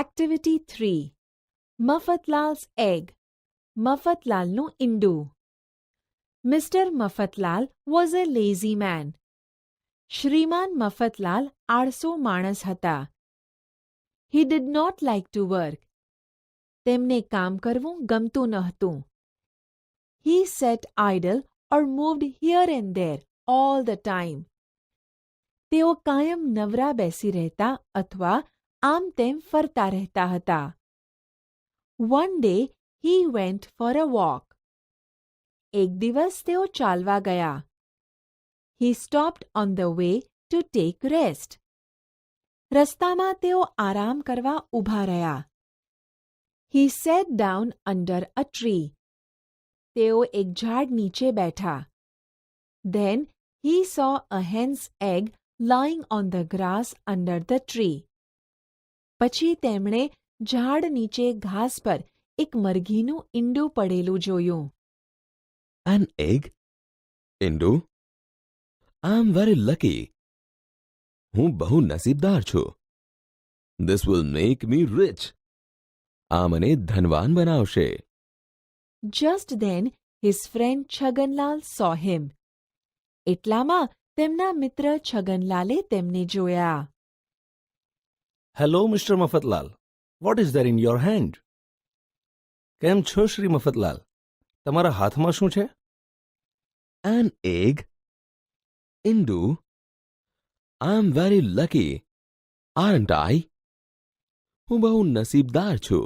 Activity 3. Mafatlal's egg. Mafatlalનું ઈંડું. Mr. Mafatlal was a lazy man. શ્રીમાન મફતલાલ આળસુ માણસ હતા. He did not like to work. તેમને કામ કરવું ગમતું નહોતું. He sat idle or moved here and there all the time. તેઓ કાયમ નવરા બેસી રહેતા અથવા આમ તેમ ફરતા રહેતા હતા. One day he went for a walk. એક દિવસ તેઓ ચાલવા ગયા. He stopped on the way to take rest. રસ્તામાં તેઓ આરામ કરવા ઊભા રહ્યા. He sat down under a tree. તેઓ એક ઝાડ નીચે બેઠા. Then he saw a hen's egg lying on the grass under the tree. પછી તેમણે ઝાડ નીચે ઘાસ પર એક મરઘીનું ઈંડું પડેલું જોયું. An egg? ઈંડું? I am very lucky. હું બહુ નસીબદાર છું. This will make me rich. આ મને ધનવાન બનાવશે. Just then his friend Chhaganlal saw him. એટલામાં તેમના મિત્ર છગનલાલે તેમને જોયા. Hello mister Mafatlal, what is there in your hand? કેમ છો શ્રી મફતલાલ? તમારા હાથમાં શું છે? An egg? ઈંડું? I am very lucky. Aren't I? હું બહુ નસીબદાર છું,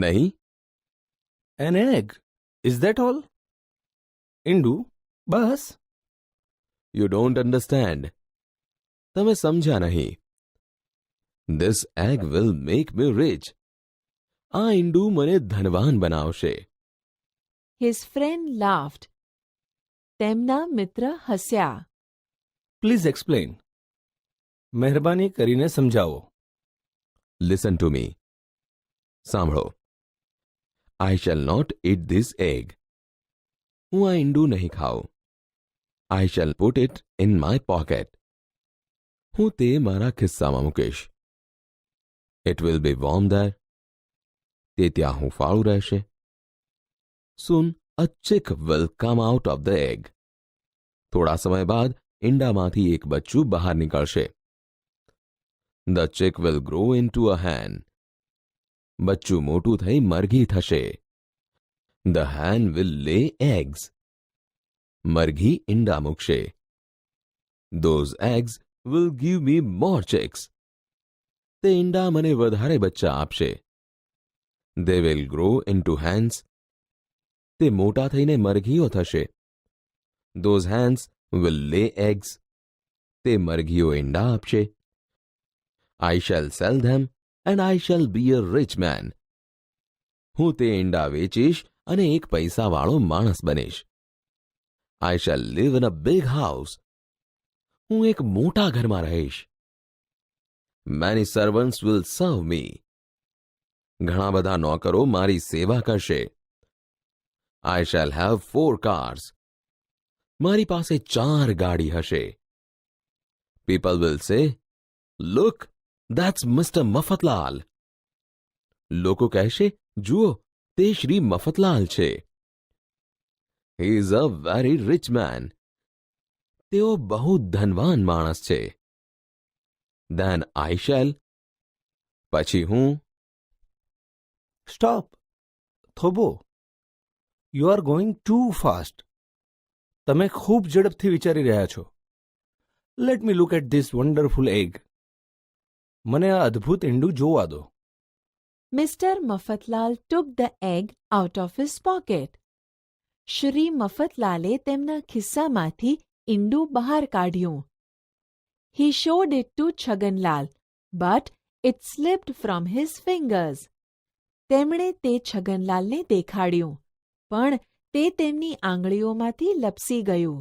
નહીં? An egg? Is that all? ઈંડું? બસ? You don't understand. તમે સમજ્યા નહીં. This egg will make me rich. આ ઈંડું મને ધનવાન બનાવશે. His friend laughed. તેમના મિત્ર હસ્યા. Please explain. મહેરબાની કરીને સમજાવો. Listen to me. સાંભળો. I shall not eat this egg. હું આ ઈંડું નહીં ખાઉં. I shall put it in my pocket. હું તે મારા ખિસ્સામાં મૂકીશ. It will be warm there. તે ત્યાં હૂંફાળું રહેશે. Soon a chick will come out of the egg. થોડા સમય બાદ ઈંડામાંથી એક બચ્ચું બહાર નીકળશે. The chick will grow into a hen. બચ્ચું મોટું થઈ મરઘી થશે. The hen will lay eggs. મરઘી ઈંડા મૂકશે. Those eggs will give me more chicks. તે ઈંડા મને વધારે બચ્ચા આપશે. They will grow into hens. તે મોટા થઈને મરઘીઓ થશે. Those hens will lay eggs. તે મરઘીઓ ઈંડા આપશે. I shall sell them and I shall be a rich man. હું તે ઈંડા વેચીશ અને એક પૈસાવાળો માણસ બનીશ. I shall live in a big house. હું એક મોટા ઘરમાં રહીશ. Many servants will serve me. ઘણા બધા નોકરો મારી સેવા કરશે. I shall have 4 cars. મારી પાસે 4 ગાડી હશે. People will say, Look, that's Mr. Mafatlal. લોકો કહેશે, જુઓ, તે શ્રી મફતલાલ છે. He is a very rich man. તેઓ બહુ ધનવાન માણસ છે. Then I shall. પછી હું. સ્ટોપ. થોભો. You are going too fast. તમે ખૂબ ઝડપથી વિચારી રહ્યા છો. Let me look at this wonderful egg. મને આ અદ્ભુત ઈંડું જોવા દો. Mr. Mafatlal took the egg out of his pocket. Shri મફતલાલે તેમના ખિસ્સામાંથી ઈંડું બહાર કાઢ્યું. He showed it to Chhaganlal, but it slipped from his fingers. તેમણે તે છગનલાલને દેખાડ્યું, પણ તે તેમની આંગળીઓમાંથી લપસી ગયું.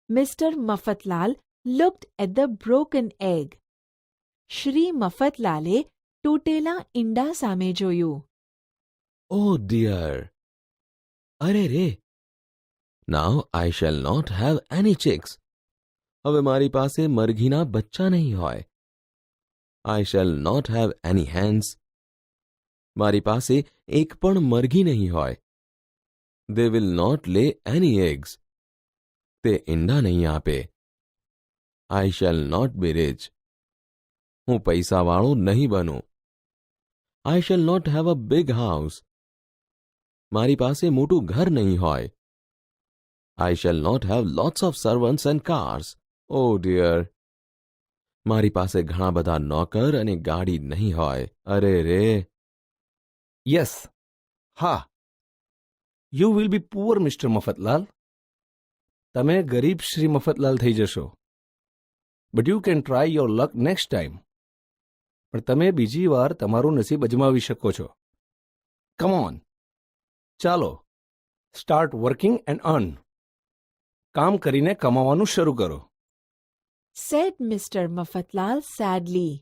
Mr. Mafatlal looked at the broken egg. Shri મફતલાલે તૂટેલા ઈંડા સામે જોયું. Oh dear. અરે રે. Now I shall not have any chicks. હવે મારી પાસે મરઘીના બચ્ચા નહીં હોય. I shall not have any hens. મારી પાસે એક પણ મરઘી નહીં હોય. They will not lay any eggs. તે ઈંડા નહીં આપે. I shall not be rich. હું પૈસાવાળો નહીં બનું. I shall not have a big house. મારી પાસે મોટું ઘર નહીં હોય. I shall not have lots of servants and cars. Oh dear. મારી પાસે ઘણા બધા નોકર અને ગાડી નહીં હોય. અરે રે. યસ, હા. You will be poor mister Mafatlal. તમે ગરીબ શ્રી મફતલાલ થઈ જશો. But you can try your luck next time. પણ તમે બીજી વાર તમારું નસીબ અજમાવી શકો છો. કમ ઓન, ચાલો, સ્ટાર્ટ વર્કિંગ એન્ડ અર્ન. કામ કરીને કમાવાનું શરૂ કરો. said Mr. મફતલાલ sadly.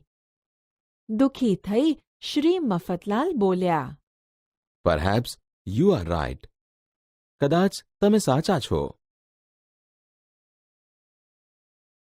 દુઃખી થઈ શ્રી મફતલાલ બોલ્યા. Perhaps you are right. કદાચ તમે સાચા છો.